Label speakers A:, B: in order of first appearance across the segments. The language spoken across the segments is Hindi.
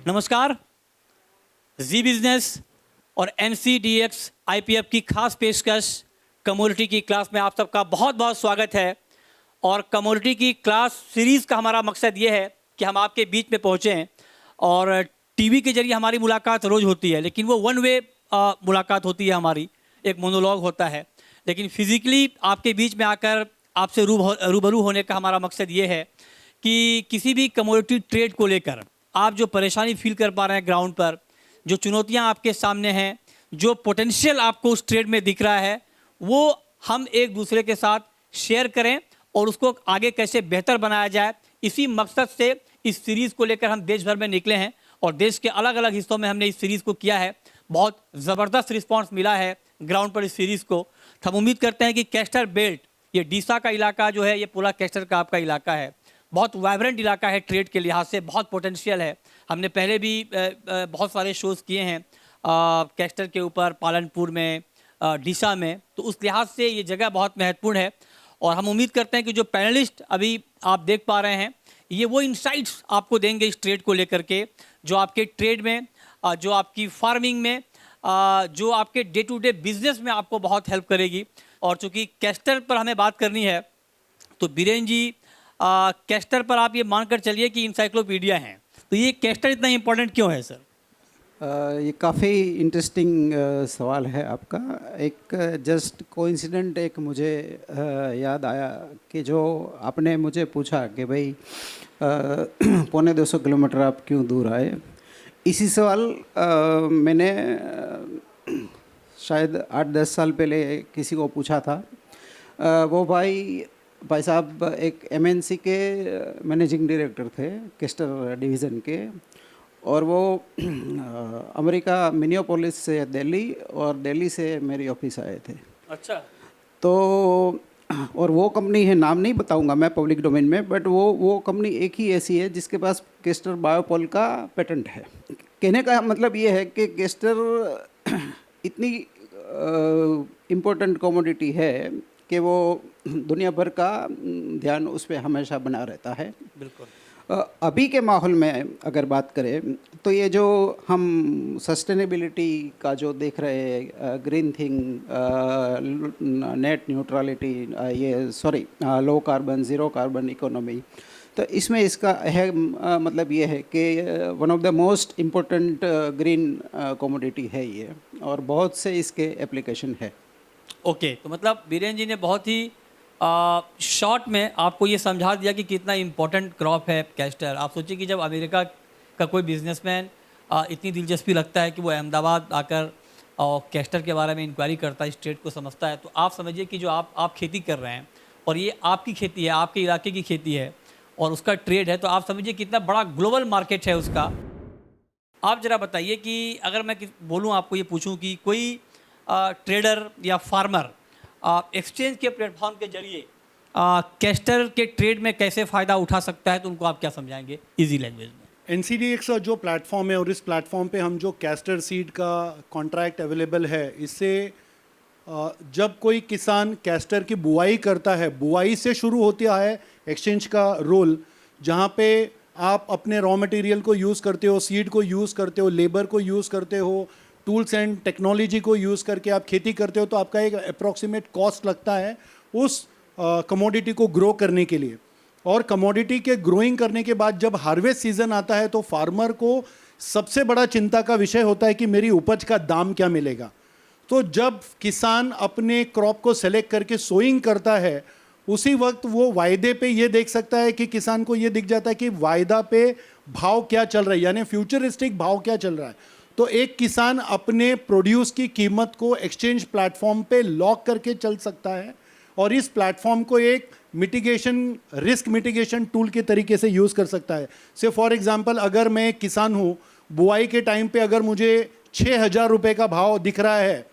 A: नमस्कार। जी बिजनेस और NCDX IPF की खास पेशकश कमोडिटी की क्लास में आप सबका बहुत बहुत स्वागत है। और कमोडिटी की क्लास सीरीज़ का हमारा मकसद ये है कि हम आपके बीच में पहुँचें। और टीवी के जरिए हमारी मुलाकात रोज़ होती है, लेकिन वो वन वे मुलाकात होती है, हमारी एक मोनोलॉग होता है। लेकिन फिज़िकली आपके बीच में आकर आपसे रूबरू होने का हमारा मकसद ये है कि किसी भी कमोडिटी ट्रेड को लेकर आप जो परेशानी फील कर पा रहे हैं ग्राउंड पर, जो चुनौतियां आपके सामने हैं, जो पोटेंशियल आपको उस ट्रेड में दिख रहा है, वो हम एक दूसरे के साथ शेयर करें और उसको आगे कैसे बेहतर बनाया जाए, इसी मकसद से इस सीरीज़ को लेकर हम देश भर में निकले हैं। और देश के अलग अलग हिस्सों में हमने इस सीरीज़ को किया है। बहुत ज़बरदस्त रिस्पॉन्स मिला है ग्राउंड पर इस सीरीज़ को। हम उम्मीद करते हैं कि कैस्टर बेल्ट, ये डीसा का इलाका जो है, ये पूरा कैस्टर का आपका इलाका है। बहुत वाइब्रेंट इलाका है, ट्रेड के लिहाज से बहुत पोटेंशियल है। हमने पहले भी बहुत सारे शोज़ किए हैं कैस्टर के ऊपर, पालनपुर में, डीसा में, तो उस लिहाज से ये जगह बहुत महत्वपूर्ण है। और हम उम्मीद करते हैं कि जो पैनलिस्ट अभी आप देख पा रहे हैं, ये वो इंसाइट्स आपको देंगे इस ट्रेड को लेकर के, जो आपके ट्रेड में, जो आपकी फार्मिंग में, जो आपके डे टू डे बिजनेस में आपको बहुत हेल्प करेगी। और चूँकि कैस्टर पर हमें बात करनी है, तो बीरेन जी, कैस्टर पर आप ये मानकर चलिए कि इंसाइक्लोपीडिया हैं। तो ये कैस्टर इतना इम्पोर्टेंट क्यों है सर?
B: ये काफ़ी इंटरेस्टिंग सवाल है आपका। एक जस्ट कोइंसिडेंट एक मुझे याद आया कि जो आपने मुझे पूछा कि भाई पौने 200 किलोमीटर आप क्यों दूर आए, इसी सवाल मैंने शायद 8-10 साल पहले किसी को पूछा था। वो भाई साहब एक MNC के मैनेजिंग डायरेक्टर थे, कैस्टर डिवीज़न के, और वो अमेरिका मिनियोपोलिस से दिल्ली और दिल्ली से मेरी ऑफिस आए थे।
A: अच्छा।
B: तो और वो कंपनी है, नाम नहीं बताऊंगा मैं पब्लिक डोमेन में, बट वो कंपनी एक ही ऐसी है जिसके पास कैस्टर बायोपॉल का पेटेंट है। कहने का मतलब ये है कि कैस्टर इतनी इम्पोर्टेंट कमोडिटी है कि वो दुनिया भर का ध्यान उस पर हमेशा बना रहता है।
A: बिल्कुल।
B: अभी के माहौल में अगर बात करें तो ये जो हम सस्टेनेबिलिटी का जो देख रहे हैं, green thing, net neutrality, low carbon, zero carbon economy, तो इसमें इसका है मतलब ये है कि one of the most important green commodity है ये, और बहुत से इसके एप्लीकेशन है।
A: ओके, तो मतलब बीरेन जी ने बहुत ही शॉर्ट में आपको ये समझा दिया कि कितना इम्पोर्टेंट क्रॉप है कैस्टर। आप सोचिए कि जब अमेरिका का कोई बिजनेसमैन इतनी दिलचस्पी रखता है कि वो अहमदाबाद आकर कैस्टर के बारे में इंक्वायरी करता है, स्टेट को समझता है, तो आप समझिए कि जो आप खेती कर रहे हैं और ये आपकी खेती है, आपके इलाके की खेती है और उसका ट्रेड है, तो आप समझिए कितना बड़ा ग्लोबल मार्केट है उसका। आप ज़रा बताइए कि अगर मैं बोलूँ, आपको ये पूछूँ कि कोई ट्रेडर या फार्मर एक्सचेंज के प्लेटफॉर्म के जरिए कैस्टर के ट्रेड में कैसे फ़ायदा उठा सकता है, तो उनको आप क्या समझाएंगे इजी लैंग्वेज में?
C: NCDX का जो प्लेटफॉर्म है, और इस प्लेटफॉर्म पे हम जो कैस्टर सीड का कॉन्ट्रैक्ट अवेलेबल है, इससे जब कोई किसान कैस्टर की बुआई करता है, बुआई से शुरू होता है एक्सचेंज का रोल, जहाँ पे आप अपने रॉ मटेरियल को यूज़ करते हो, सीड को यूज़ करते हो, लेबर को यूज़ करते हो, टूल्स एंड टेक्नोलॉजी को यूज़ करके आप खेती करते हो, तो आपका एक अप्रॉक्सीमेट कॉस्ट लगता है उस कमोडिटी को ग्रो करने के लिए। और कमोडिटी के ग्रोइंग करने के बाद जब हार्वेस्ट सीजन आता है, तो फार्मर को सबसे बड़ा चिंता का विषय होता है कि मेरी उपज का दाम क्या मिलेगा। तो जब किसान अपने क्रॉप को सेलेक्ट करके सोइंग करता है, उसी वक्त वो वायदे पे ये देख सकता है कि किसान को ये दिख जाता है कि वायदा पे भाव क्या चल रहा है, यानी फ्यूचरिस्टिक भाव क्या चल रहा है। तो एक किसान अपने प्रोड्यूस की कीमत को एक्सचेंज प्लेटफॉर्म पे लॉक करके चल सकता है, और इस प्लेटफॉर्म को एक रिस्क मिटिगेशन टूल के तरीके से यूज़ कर सकता है। से फॉर एग्जांपल, अगर मैं एक किसान हूँ, बुआई के टाइम पे अगर मुझे 6,000 रुपये का भाव दिख रहा है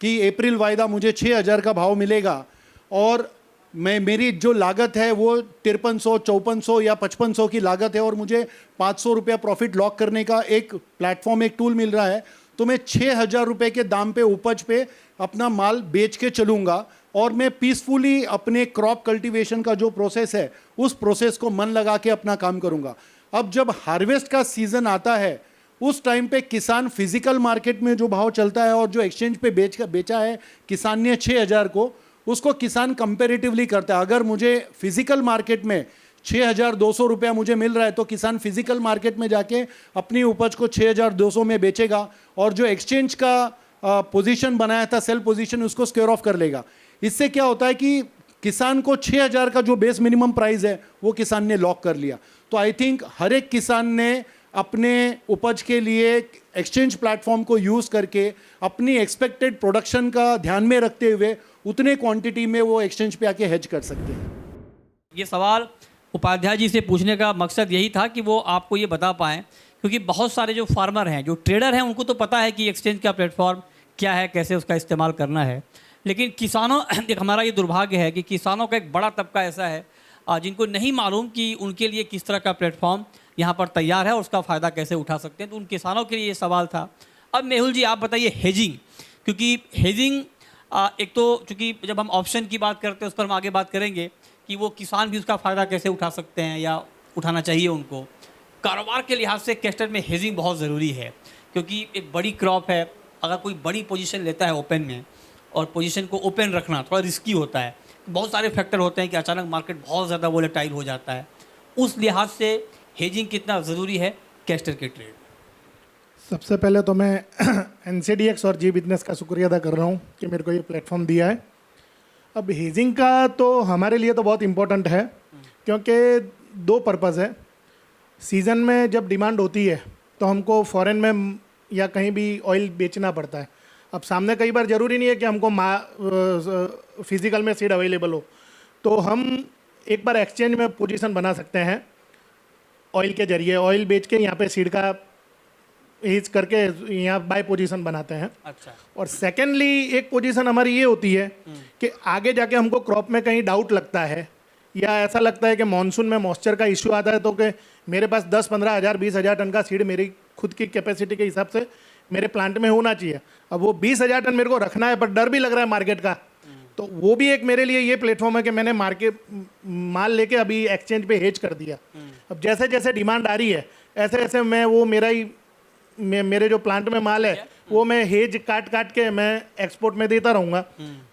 C: कि अप्रैल वायदा मुझे 6,000 का भाव मिलेगा, और मेरी जो लागत है वो 5300, 5400 या 5500 की लागत है, और मुझे 500 रुपया प्रॉफिट लॉक करने का एक प्लेटफॉर्म, एक टूल मिल रहा है, तो मैं 6,000 रुपये के दाम पे उपज पे अपना माल बेच के चलूँगा, और मैं पीसफुली अपने क्रॉप कल्टीवेशन का जो प्रोसेस है, उस प्रोसेस को मन लगा के अपना काम करूँगा। अब जब हार्वेस्ट का सीज़न आता है, उस टाइम पे किसान फिजिकल मार्केट में जो भाव चलता है और जो एक्सचेंज पे बेचा है किसान ने 6,000 को, उसको किसान कंपेरेटिवली करता है। अगर मुझे फिजिकल मार्केट में 6,200 रुपया मुझे मिल रहा है तो किसान फिजिकल मार्केट में जाके अपनी उपज को 6,200 में बेचेगा और जो एक्सचेंज का पोजीशन बनाया था सेल पोजीशन उसको स्क्वेयर ऑफ कर लेगा। इससे क्या होता है कि किसान को 6,000 का जो बेस मिनिमम प्राइस है वो किसान ने लॉक कर लिया। तो आई थिंक हर एक किसान ने अपने उपज के लिए एक्सचेंज प्लेटफॉर्म को यूज़ करके अपनी एक्सपेक्टेड प्रोडक्शन का ध्यान में रखते हुए उतने क्वांटिटी में वो एक्सचेंज पे आके हेज कर सकते हैं।
A: ये सवाल उपाध्याय जी से पूछने का मकसद यही था कि वो आपको ये बता पाएँ, क्योंकि बहुत सारे जो फार्मर हैं, जो ट्रेडर हैं, उनको तो पता है कि एक्सचेंज का प्लेटफॉर्म क्या है, कैसे उसका इस्तेमाल करना है, लेकिन किसानों एक हमारा ये दुर्भाग्य है कि किसानों का एक बड़ा तबका ऐसा है जिनको नहीं मालूम कि उनके लिए किस तरह का प्लेटफॉर्म यहाँ पर तैयार है और उसका फ़ायदा कैसे उठा सकते हैं। तो उन किसानों के लिए ये सवाल था। अब मेहुल जी आप बताइए हेजिंग, क्योंकि हेजिंग एक तो चूँकि जब हम ऑप्शन की बात करते हैं उस पर हम आगे बात करेंगे कि वो किसान भी उसका फ़ायदा कैसे उठा सकते हैं या उठाना चाहिए उनको। कारोबार के लिहाज से कैस्टर में हेजिंग बहुत ज़रूरी है, क्योंकि एक बड़ी क्रॉप है। अगर कोई बड़ी पोजीशन लेता है ओपन में, और पोजीशन को ओपन रखना थोड़ा रिस्की होता है, बहुत सारे फैक्टर होते हैं कि अचानक मार्केट बहुत ज़्यादा वोलेटाइल हो जाता है। उस लिहाज से हेजिंग कितना ज़रूरी है कैस्टर के ट्रेड?
D: सबसे पहले तो मैं NCDX और जी बिजनेस का शुक्रिया अदा कर रहा हूँ कि मेरे को ये प्लेटफॉर्म दिया है। अब हेजिंग का तो हमारे लिए तो बहुत इम्पोर्टेंट है, क्योंकि दो पर्पज़ है। सीज़न में जब डिमांड होती है तो हमको फॉरेन में या कहीं भी ऑयल बेचना पड़ता है। अब सामने कई बार ज़रूरी नहीं है कि हमको फिज़िकल में सीड अवेलेबल हो, तो हम एक बार एक्सचेंज में पोजीशन बना सकते हैं ऑयल के ज़रिए। ऑयल बेच के यहाँ पे सीड का हेज करके यहाँ बाय पोजीशन बनाते हैं।
A: अच्छा।
D: और सेकेंडली एक पोजीशन हमारी ये होती है कि आगे जाके हमको क्रॉप में कहीं डाउट लगता है या ऐसा लगता है कि मानसून में मॉइस्चर का इश्यू आता है, तो कि मेरे पास 10-15 हज़ार 20,000 टन का सीड मेरी खुद की कैपेसिटी के हिसाब से मेरे प्लांट में होना चाहिए। अब वो 20,000 टन मेरे को रखना है, पर डर भी लग रहा है मार्केट का, तो वो भी एक मेरे लिए ये प्लेटफॉर्म है कि मैंने माल लेके अभी एक्सचेंज पे हेज कर दिया। अब जैसे जैसे डिमांड आ रही है ऐसे ऐसे मैं वो मेरे जो प्लांट में माल है वो मैं हेज काट के मैं एक्सपोर्ट में देता रहूँगा।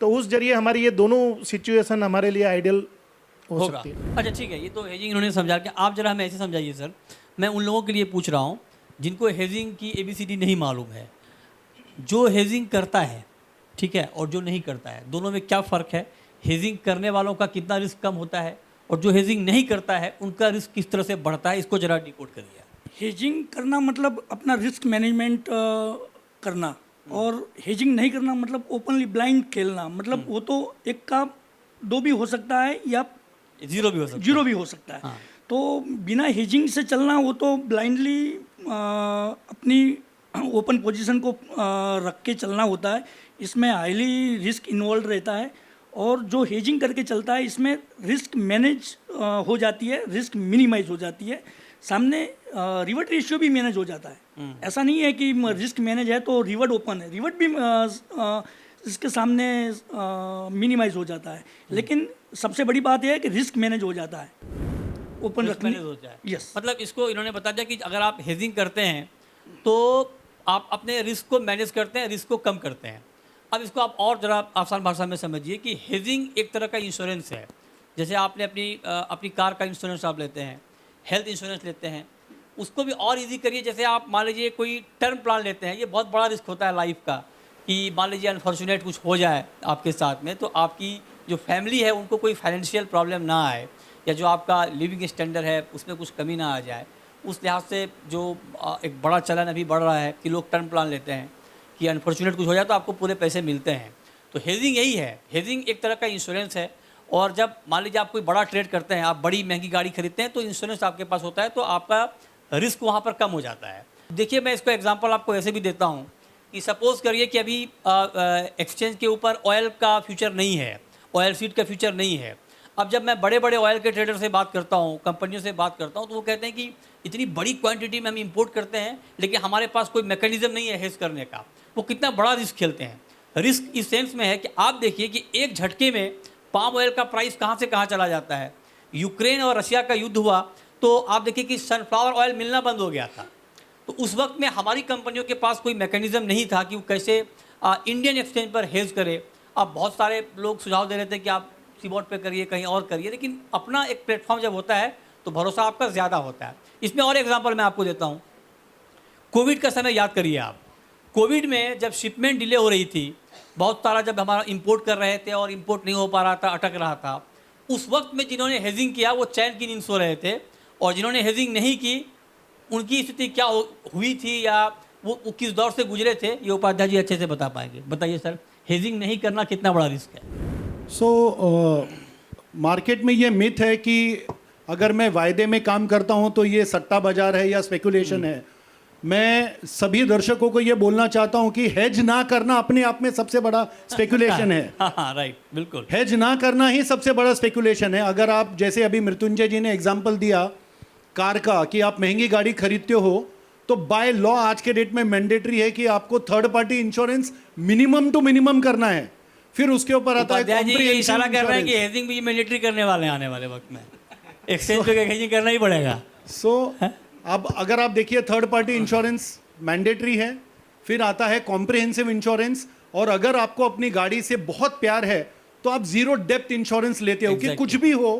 D: तो उस जरिए हमारी ये दोनों सिचुएशन हमारे लिए आइडियल हो सकती है।
A: अच्छा ठीक है, ये तो हेजिंग इन्होंने समझा के आप जरा हमें ऐसे समझाइए सर। मैं उन लोगों के लिए पूछ रहा हूँ जिनको हेजिंग की ABCD नहीं मालूम है। जो हेजिंग करता है, ठीक है, और जो नहीं करता है, दोनों में क्या फ़र्क है? हेजिंग करने वालों का कितना रिस्क कम होता है और जो हेजिंग नहीं करता है उनका रिस्क किस तरह से बढ़ता है? इसको जरा डिकोड करिए।
E: हेजिंग करना मतलब अपना रिस्क मैनेजमेंट करना, और हेजिंग नहीं करना मतलब ओपनली ब्लाइंड खेलना। मतलब वो तो एक का दो भी हो सकता है या
A: जीरो भी हो सकता है।
E: जीरो भी हो सकता है।
A: हाँ।
E: तो बिना हेजिंग से चलना वो तो ब्लाइंडली अपनी ओपन पोजीशन को रख के चलना होता है। इसमें हाईली रिस्क इन्वॉल्व रहता है, और जो हेजिंग करके चलता है इसमें रिस्क मैनेज हो जाती है, रिस्क मिनिमाइज हो जाती है, सामने रिवर्ट रेशियो भी मैनेज हो जाता है। ऐसा नहीं है कि रिस्क मैनेज है तो रिवर्ट ओपन है, रिवर्ट भी इसके सामने मिनिमाइज हो जाता है। लेकिन सबसे बड़ी बात यह है कि रिस्क मैनेज हो जाता है, ओपन रखने
A: मैनेज हो जाए।
E: यस।
A: मतलब इसको इन्होंने बता दिया कि अगर आप हेजिंग करते हैं तो आप अपने रिस्क को मैनेज करते हैं, रिस्क को कम करते हैं। अब इसको आप और ज़रा आसान भाषा में समझिए कि हेजिंग एक तरह का इंश्योरेंस है। जैसे आपने अपनी कार का इंश्योरेंस आप लेते हैं, हेल्थ इंश्योरेंस लेते हैं, उसको भी और इजी करिए। जैसे आप मान लीजिए कोई टर्म प्लान लेते हैं, ये बहुत बड़ा रिस्क होता है लाइफ का कि मान लीजिए अनफॉर्चुनेट कुछ हो जाए आपके साथ में, तो आपकी जो फैमिली है उनको कोई फाइनेंशियल प्रॉब्लम ना आए, या जो आपका लिविंग स्टैंडर्ड है उसमें कुछ कमी ना आ जाए। उस लिहाज से जो एक बड़ा चलन अभी बढ़ रहा है कि लोग टर्म प्लान लेते हैं कि अनफॉर्चुनेट कुछ हो जाए तो आपको पूरे पैसे मिलते हैं। तो हेजिंग यही है, हेजिंग एक तरह का इंश्योरेंस है। और जब मान लीजिए आप कोई बड़ा ट्रेड करते हैं, आप बड़ी महंगी गाड़ी खरीदते हैं, तो इंश्योरेंस आपके पास होता है, तो आपका रिस्क वहाँ पर कम हो जाता है। देखिए मैं इसको एग्जांपल आपको ऐसे भी देता हूँ कि सपोज़ करिए कि अभी एक्सचेंज के ऊपर ऑयल का फ्यूचर नहीं है, ऑयल सीड का फ्यूचर नहीं है। अब जब मैं बड़े बड़े ऑयल के ट्रेडर से बात करता हूँ, कंपनियों से बात करता हूँ, तो वो कहते हैं कि इतनी बड़ी क्वांटिटी में हम इंपोर्ट करते हैं लेकिन हमारे पास कोई मैकेनिज्म नहीं है हेज करने का। वो कितना बड़ा रिस्क खेलते हैं। रिस्क इस सेंस में है कि आप देखिए कि एक झटके में पाम ऑयल का प्राइस कहाँ से कहाँ चला जाता है। यूक्रेन और रशिया का युद्ध हुआ तो आप देखिए कि सनफ्लावर ऑयल मिलना बंद हो गया था। तो उस वक्त में हमारी कंपनियों के पास कोई मैकेनिज्म नहीं था कि वो कैसे इंडियन एक्सचेंज पर हेज करे। अब बहुत सारे लोग सुझाव दे रहे थे कि आप सीबॉट पे करिए, कहीं और करिए, लेकिन अपना एक प्लेटफॉर्म जब होता है तो भरोसा आपका ज़्यादा होता है। इसमें और एग्जांपल मैं आपको देता हूँ। कोविड का समय याद करिए आप। कोविड में जब शिपमेंट डिले हो रही थी, बहुत सारा जब हमारा इंपोर्ट कर रहे थे और इंपोर्ट नहीं हो पा रहा था, अटक रहा था, उस वक्त में जिन्होंने हेजिंग किया वो चैन की नींद सो रहे थे, और जिन्होंने हेजिंग नहीं की उनकी स्थिति क्या हुई थी या वो किस दौर से गुजरे थे, ये उपाध्याय जी अच्छे से बता पाएंगे। बताइए सर, हेजिंग नहीं करना कितना बड़ा रिस्क है?
C: सो मार्केट में ये मिथ है कि अगर मैं वायदे में काम करता हूं तो ये सट्टा बाजार है या स्पेकुलेशन है। मैं सभी दर्शकों को ये बोलना चाहता हूं कि हेज ना करना अपने आप में सबसे बड़ा स्पेकुलेशन है।
A: हाँ, राइट, बिल्कुल।
C: हेज ना करना ही सबसे बड़ा स्पेकुलेशन है। अगर आप, जैसे अभी मृत्युंजय जी ने एग्जांपल दिया कार का, कि आप महंगी गाड़ी खरीदते हो तो बाय लॉ आज के डेट में मैंडेटरी है कि आपको third party insurance minimum to minimum करना है। फिर उसके ऊपर आता है
A: उपाध्याय जी ये इशारा कर रहे हैं कि
C: comprehensive
A: हेजिंग भी मैंडेटरी करने वाले हैं आने वाले वक्त में। एक्सचेंज पे हेजिंग करना ही पड़ेगा।
C: सो अब अगर आप देखिए, थर्ड पार्टी इंश्योरेंस मैंडेटरी है, फिर आता है कॉम्प्रिहेंसिव इंश्योरेंस, और अगर आपको अपनी गाड़ी से बहुत प्यार है तो आप जीरो डेप्थ इंश्योरेंस लेते हो कि कुछ भी हो,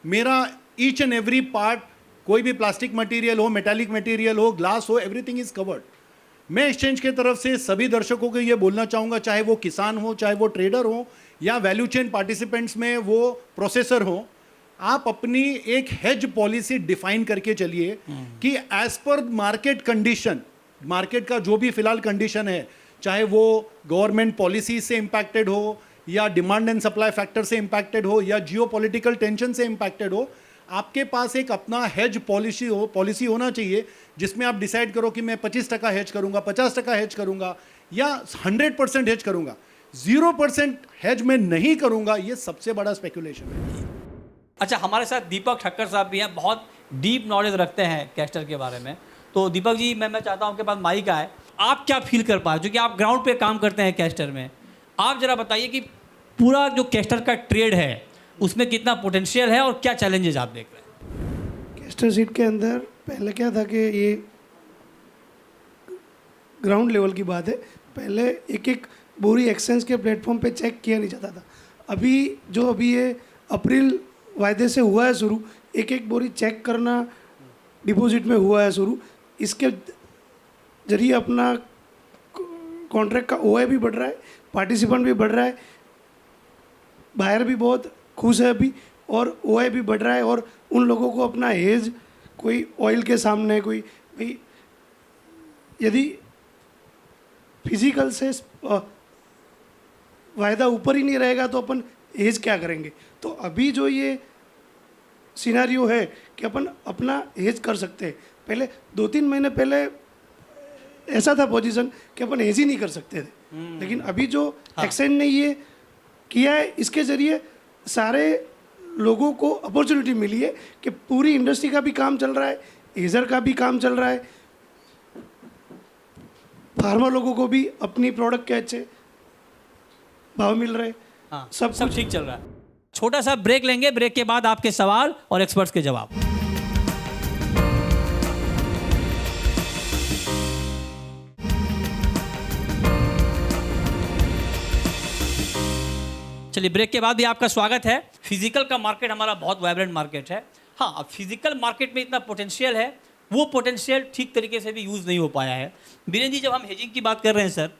C: मेरा ईच एंड एवरी पार्ट, कोई भी प्लास्टिक मटेरियल हो, मेटालिक मटेरियल हो, ग्लास हो, एवरीथिंग इज कवर्ड। मैं एक्सचेंज की तरफ से सभी दर्शकों को ये बोलना चाहूँगा, चाहे वो किसान हो, चाहे वो ट्रेडर हो, या वैल्यू चेन पार्टिसिपेंट्स में वो प्रोसेसर हो, आप अपनी एक हेज पॉलिसी डिफाइन करके चलिए कि as per market condition, market का जो भी फिलहाल कंडीशन है, चाहे वो गवर्नमेंट पॉलिसी से इम्पैक्टेड हो, या डिमांड एंड सप्लाई फैक्टर से इम्पैक्टेड हो, या जियोपॉलिटिकल टेंशन से इम्पैक्टेड हो, आपके पास एक अपना हेज पॉलिसी होना चाहिए जिसमें आप डिसाइड करो कि मैं 25% हेज करूंगा, 50% हेज करूंगा, या 100% हेज करूंगा। 0% हेज में नहीं करूंगा, ये सबसे बड़ा स्पेकुलेशन है।
A: अच्छा, हमारे साथ दीपक ठक्कर साहब भी हैं, बहुत डीप नॉलेज रखते हैं कैस्टर के बारे में। तो दीपक जी, मैं चाहता हूँ आपके पास माइक आए, आप क्या फील कर पाए, क्योंकि आप ग्राउंड पे काम करते हैं कैस्टर में। आप जरा बताइए कि पूरा जो कैस्टर का ट्रेड है उसमें कितना पोटेंशियल है और क्या चैलेंजेस आप देख रहे हैं?
F: कैस्टर सीट के अंदर पहले क्या था कि ये ग्राउंड लेवल की बात है, पहले एक एक बोरी एक्सचेंज के प्लेटफॉर्म पे चेक किया नहीं जाता था। अभी ये अप्रैल वायदे से हुआ है शुरू, एक एक बोरी चेक करना डिपॉजिट में हुआ है शुरू। इसके जरिए अपना कॉन्ट्रैक्ट का ओआई भी बढ़ रहा है, पार्टिसिपेंट भी बढ़ रहा है, बायर भी बहुत खुश है अभी, और ओआई भी बढ़ रहा है। और उन लोगों को अपना हेज, कोई ऑयल के सामने, कोई भाई यदि फिजिकल से वायदा ऊपर ही नहीं रहेगा तो अपन हेज क्या करेंगे। तो अभी जो ये सिनेरियो है कि अपन अपना हेज कर सकते हैं। पहले 2-3 महीने पहले ऐसा था पोजीशन कि अपन हेज ही नहीं कर सकते थे, लेकिन अभी जो एक्सचेंज ने ये किया है, इसके ज़रिए सारे लोगों को अपॉर्चुनिटी मिली है कि पूरी इंडस्ट्री का भी काम चल रहा है, हेजर का भी काम चल रहा है, फार्मर लोगों को भी अपनी प्रोडक्ट के अच्छे भाव मिल रहे हैं।
A: हाँ,
F: सब
A: ठीक चल रहा है। छोटा सा ब्रेक लेंगे, ब्रेक के बाद आपके सवाल और एक्सपर्ट्स के जवाब। चलिए, ब्रेक के बाद भी आपका स्वागत है। फिजिकल का मार्केट हमारा बहुत वाइब्रेंट मार्केट है। हाँ, अब फिजिकल मार्केट में इतना पोटेंशियल है, वो पोटेंशियल ठीक तरीके से भी यूज़ नहीं हो पाया है। बीरेन जी, जब हम हेजिंग की बात कर रहे हैं सर,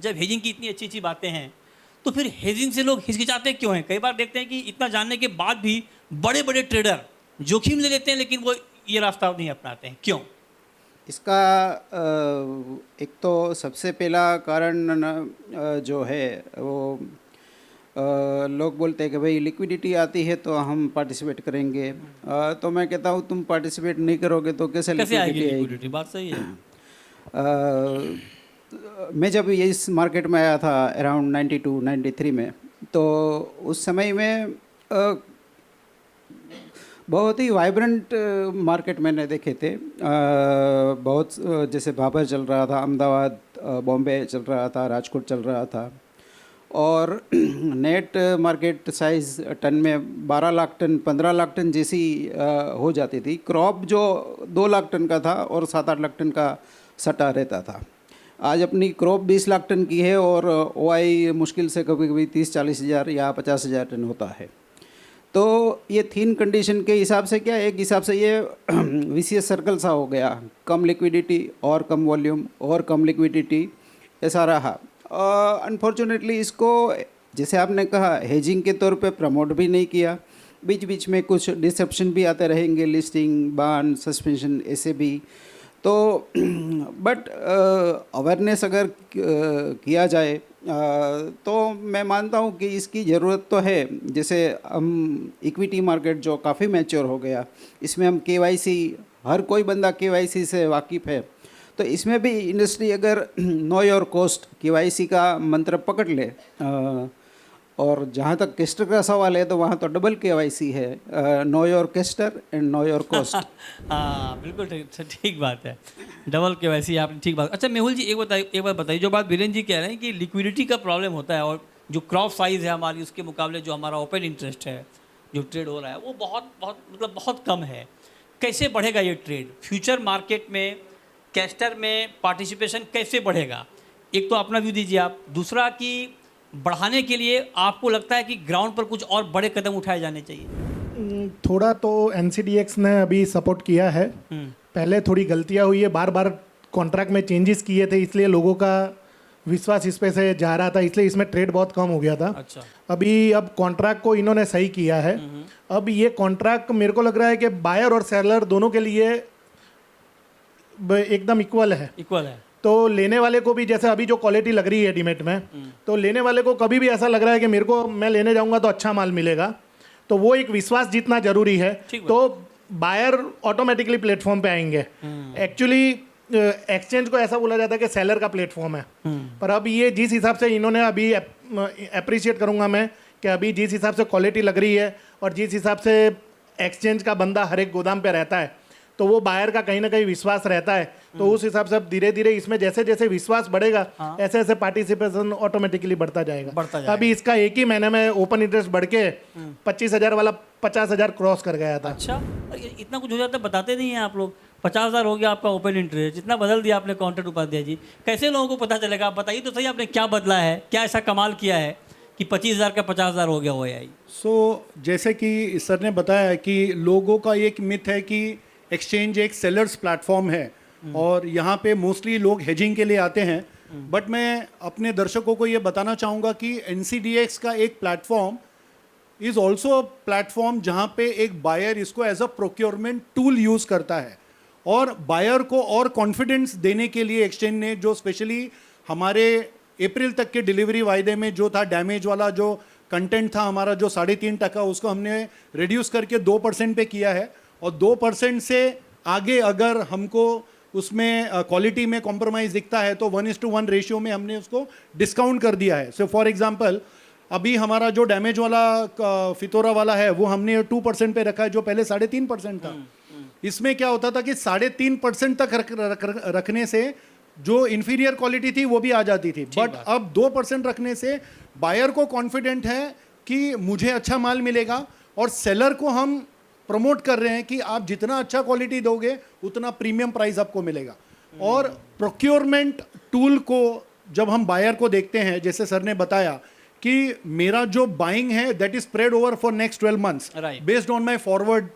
A: जब हेजिंग की इतनी अच्छी अच्छी बातें हैं, तो फिर हेजिंग से लोग हिचकिचाते क्यों हैं? कई बार देखते हैं कि इतना जानने के बाद भी बड़े बड़े ट्रेडर जोखिम ले लेते हैं, लेकिन वो ये रास्ता नहीं अपनाते हैं, क्यों?
B: इसका एक तो सबसे पहला कारण जो है वो लोग बोलते हैं कि भाई लिक्विडिटी आती है तो हम पार्टिसिपेट करेंगे। तो मैं कहता हूँ तुम पार्टिसिपेट नहीं करोगे तो कैसे
A: आएगी
B: आएगी?
A: लिक्विडिटी? बात सही है।
B: मैं जब ये इस मार्केट में आया था अराउंड 92-93 में, तो उस समय में बहुत ही वाइब्रेंट मार्केट मैंने देखे थे। बहुत जैसे भाबर चल रहा था, अहमदाबाद, बॉम्बे चल रहा था, राजकोट चल रहा था, और नेट मार्केट साइज़ टन में 12 लाख टन 15 लाख टन जैसी हो जाती थी। क्रॉप जो 2 लाख टन का था और 7-8 लाख टन का सटा रहता था। आज अपनी क्रॉप 20 लाख टन की है और ओआई मुश्किल से कभी कभी 30-40 हज़ार या 50 हज़ार टन होता है। तो ये थीन कंडीशन के हिसाब से क्या, एक हिसाब से ये विशियस सर्कल सा हो गया, कम लिक्विडिटी और कम वॉल्यूम और कम लिक्विडिटी, ऐसा रहा। अनफॉर्चुनेटली इसको, जैसे आपने कहा, हेजिंग के तौर पे प्रमोट भी नहीं किया। बीच बीच में कुछ डिसेप्शन भी आते रहेंगे, लिस्टिंग, बान, सस्पेंशन, ऐसे भी। तो बट अवेयरनेस अगर किया जाए तो मैं मानता हूँ कि इसकी ज़रूरत तो है। जैसे हम इक्विटी मार्केट जो काफ़ी मैच्योर हो गया, इसमें हम केवाईसी, हर कोई बंदा केवाईसी से वाकिफ़ है, तो इसमें भी इंडस्ट्री अगर नो योर कॉस्ट केवाईसी का मंत्र पकड़ ले, और जहाँ तक केस्टर का सवाल है तो वहाँ तो डबल केवाईसी है, know your castor and know your cost.
A: हाँ बिल्कुल ठीक बात है, डबल केवाईसी आपने ठीक बात। अच्छा मेहुल जी, एक बात बताइए, जो बात बीरेन जी कह रहे हैं कि लिक्विडिटी का प्रॉब्लम होता है और जो क्रॉप साइज़ है हमारी, उसके मुकाबले जो हमारा ओपन इंटरेस्ट है जो ट्रेड हो रहा है वो बहुत कम है। कैसे बढ़ेगा ये ट्रेड? फ्यूचर मार्केट में कैस्टर में पार्टिसिपेशन कैसे बढ़ेगा? एक तो अपना व्यू दीजिए आप, दूसरा कि बढ़ाने के लिए आपको लगता है कि ग्राउंड पर कुछ और बड़े कदम उठाए जाने चाहिए?
D: थोड़ा तो NCDX ने अभी सपोर्ट किया है। पहले थोड़ी गलतियां हुई है, बार बार कॉन्ट्रैक्ट में चेंजेस किए थे, इसलिए लोगों का विश्वास इस पे से जा रहा था, इसलिए इसमें ट्रेड बहुत कम हो गया था।
A: अच्छा।
D: अब कॉन्ट्रैक्ट को इन्होंने सही किया है। अब ये कॉन्ट्रैक्ट मेरे को लग रहा है कि बायर और सेलर दोनों के लिए एकदम इक्वल है। तो लेने वाले को भी, जैसे अभी जो क्वालिटी लग रही है डीमेट में, तो लेने वाले को कभी भी ऐसा लग रहा है कि मेरे को, मैं लेने जाऊंगा तो अच्छा माल मिलेगा, तो वो एक विश्वास जीतना जरूरी है। तो बायर ऑटोमेटिकली प्लेटफॉर्म पे आएंगे। एक्चुअली एक्सचेंज को ऐसा बोला जाता है कि सेलर का प्लेटफॉर्म है, पर अब ये जिस हिसाब से इन्होंने अभी अप्रिशिएट करूंगा मैं कि अभी जिस हिसाब से क्वालिटी लग रही है और जिस हिसाब से एक्सचेंज का बंदा हर एक गोदाम पे रहता है, तो वो बायर का कहीं ना कहीं विश्वास रहता है। तो उस हिसाब से अब धीरे धीरे इसमें जैसे जैसे विश्वास बढ़ेगा, ऐसे ऐसे पार्टिसिपेशन ऑटोमेटिकली बढ़ता जाएगा। अभी इसका एक ही महीने में ओपन इंटरेस्ट बढ़ के 25,000 वाला 50,000 क्रॉस कर गया था।
A: अच्छा, इतना कुछ हो जाता है, बताते नहीं हैं आप लोग। 50,000 हो गया आपका ओपन इंटरेस्ट, इतना बदल दिया आपने कॉन्ट्रैक्ट उपाध्याय जी, कैसे लोगों को पता चलेगा? आप बताइए तो सही, आपने क्या बदला है, क्या ऐसा कमाल किया है कि 25,000 का 50,000 हो गया OAI?
C: जैसे कि सर ने बताया कि लोगों का एक मिथ है कि एक्सचेंज एक सेलर्स प्लेटफॉर्म है और यहाँ पे मोस्टली लोग हेजिंग के लिए आते हैं। बट मैं अपने दर्शकों को ये बताना चाहूँगा कि NCDX का एक platform is also a platform जहाँ पे एक बायर इसको as a procurement tool use करता है, और बायर को और कॉन्फिडेंस देने के लिए एक्सचेंज ने जो स्पेशली हमारे अप्रैल तक के डिलीवरी वायदे में जो था, डैमेज वाला जो कंटेंट था हमारा जो 3.5%, उसको हमने रिड्यूस करके 2% पे किया है। और 2% से आगे अगर हमको उसमें क्वालिटी में कॉम्प्रोमाइज़ दिखता है तो 1:1 रेशियो में हमने उसको डिस्काउंट कर दिया है। सो फॉर एग्जांपल, अभी हमारा जो डैमेज वाला फितोरा वाला है वो हमने 2% पे रखा है, जो पहले 3.5% था। इसमें क्या होता था कि 3.5% तक रखने से जो इन्फीरियर क्वालिटी थी वो भी आ जाती थी, बट अब 2% रखने से बायर को कॉन्फिडेंट है कि मुझे अच्छा माल मिलेगा, और सेलर को हम प्रमोट कर रहे हैं कि आप जितना अच्छा क्वालिटी दोगे उतना प्रीमियम प्राइस आपको मिलेगा। और प्रोक्योरमेंट टूल को जब हम बायर को देखते हैं, जैसे सर ने बताया कि मेरा जो बाइंग है that is spread over for next 12 months based on my forward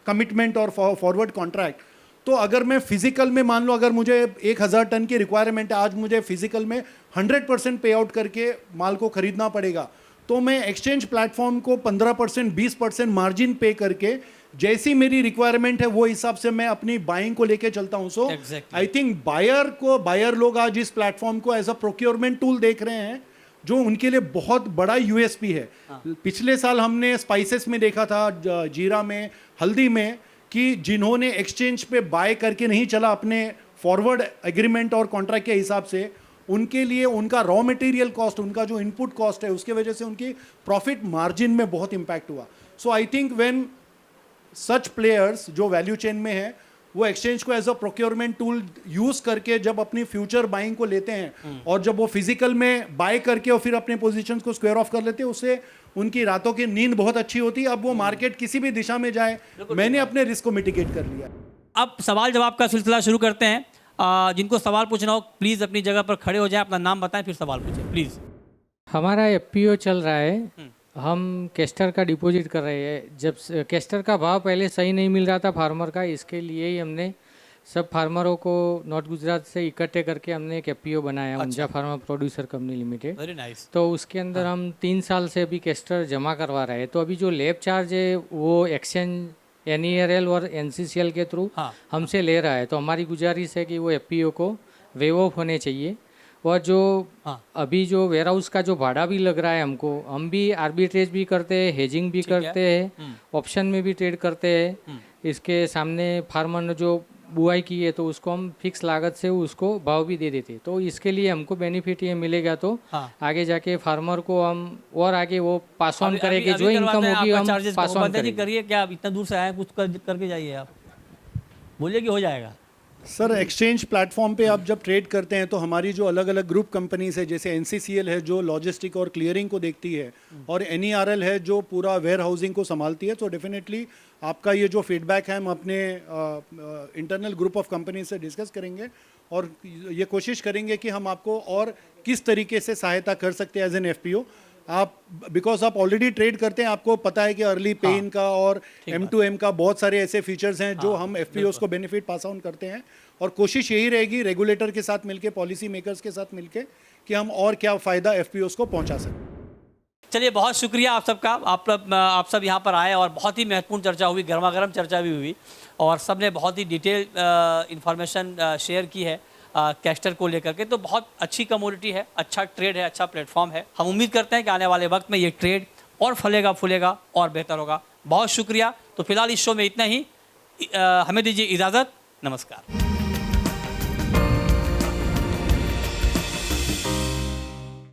C: commitment और फॉरवर्ड कॉन्ट्रैक्ट। तो अगर मैं फिजिकल में, मान लो अगर मुझे 1,000 टन की रिक्वायरमेंट है, आज मुझे फिजिकल में 100% पे आउट करके माल को खरीदना पड़ेगा, तो मैं एक्सचेंज प्लेटफॉर्म को 15% 20% मार्जिन पे करके जैसी मेरी रिक्वायरमेंट है वो हिसाब से मैं अपनी बाइंग को लेके चलता हूं। सो आई थिंक बायर लोग आज इस प्लेटफॉर्म को एज अ प्रोक्योरमेंट टूल देख रहे हैं, जो उनके लिए बहुत बड़ा USP है। पिछले साल हमने स्पाइसेस में देखा था, जीरा में, हल्दी में, कि जिन्होंने एक्सचेंज पे बाय करके नहीं चला अपने फॉरवर्ड एग्रीमेंट और कॉन्ट्रैक्ट के हिसाब से, उनके लिए उनका रॉ मटेरियल कॉस्ट, उनका जो इनपुट कॉस्ट है, उसके वजह से उनकी प्रॉफिट मार्जिन में बहुत इंपैक्ट हुआ। So I think when such players जो वैल्यू चेन में है वो एक्सचेंज को as a procurement tool use करके जब अपनी फ्यूचर बाइंग को लेते हैं और जब वो फिजिकल में बाय करके और फिर अपने पोजीशंस को स्क्वायर ऑफ कर लेते हैं, उससे उनकी रातों की नींद बहुत अच्छी होती है। अब वो मार्केट किसी भी दिशा में जाए, मैंने अपने रिस्क को मिटिगेट कर लिया।
A: अब सवाल जवाब का सिलसिला शुरू करते हैं। जिनको सवाल पूछना हो प्लीज़ अपनी जगह पर खड़े हो जाएं, अपना नाम बताएं फिर सवाल पूछें प्लीज़।
G: हमारा एफपीओ चल रहा है, हम कैस्टर का डिपॉजिट कर रहे हैं। जब कैस्टर का भाव पहले सही नहीं मिल रहा था फार्मर का, इसके लिए ही हमने सब फार्मरों को नॉर्थ गुजरात से इकट्ठे करके हमने एक एफपीओ बनाया, ऊंचा farmer producer company limited.
A: Very nice.
G: तो उसके अंदर हम 3 साल से अभी कैस्टर जमा करवा रहे हैं। तो अभी जो लैब चार्ज है वो एक्सचेंज NERL और NCCL के थ्रू हमसे ले रहा है। तो हमारी गुजारिश है कि वो एफपीओ को वेव ऑफ होने चाहिए। और जो अभी जो वेयर हाउस का जो भाड़ा भी लग रहा है हमको, हम भी आर्बिट्रेज भी करते हैं, हेजिंग भी करते हैं, ऑप्शन में भी ट्रेड करते हैं। इसके सामने फार्मर ने जो बुआई की है तो उसको हम फिक्स लागत से उसको भाव भी दे देते। तो इसके लिए हमको बेनिफिट ये मिलेगा। तो आगे जाके फार्मर को हम और आगे वो पास ऑन करेंगे, जो इनकम होगी हम पास ऑन करेंगे।
A: करिए क्या आप इतना दूर से आए, कुछ करके जाइए, आप बोलिए कि हो जाएगा।
C: सर, एक्सचेंज प्लेटफॉर्म पे आप जब ट्रेड करते हैं तो हमारी जो अलग अलग ग्रुप कंपनीज है, जैसे NCCL है जो लॉजिस्टिक और क्लियरिंग को देखती है, और NERL है जो पूरा वेयर हाउसिंग को संभालती है, तो डेफिनेटली आपका ये जो फीडबैक है हम अपने इंटरनल ग्रुप ऑफ कंपनी से डिस्कस करेंगे और ये कोशिश करेंगे कि हम आपको और किस तरीके से सहायता कर सकते हैं एज एन FPO। आप बिकॉज आप ऑलरेडी ट्रेड करते हैं, आपको पता है कि अर्ली पेन का और M2M का बहुत सारे ऐसे फीचर्स हैं जो हम FPOs को बेनिफिट पास ऑन करते हैं। और कोशिश यही रहेगी रेगुलेटर के साथ मिलके, पॉलिसी मेकर्स के साथ मिलके, कि हम और क्या फ़ायदा FPOs को पहुंचा सकें।
A: चलिए, बहुत शुक्रिया आप सबका। आप सब यहाँ पर आए और बहुत ही महत्वपूर्ण चर्चा हुई, गर्मा गर्म चर्चा भी हुई और सब ने बहुत ही डिटेल इन्फॉर्मेशन शेयर की है कैस्टर को लेकर के। तो बहुत अच्छी कमोडिटी है, अच्छा ट्रेड है, अच्छा प्लेटफॉर्म है। हम उम्मीद करते हैं कि आने वाले वक्त में ये ट्रेड और फलेगा फूलेगा और बेहतर होगा। बहुत शुक्रिया। तो फिलहाल इस शो में इतना ही, हमें दीजिए इजाज़त। नमस्कार।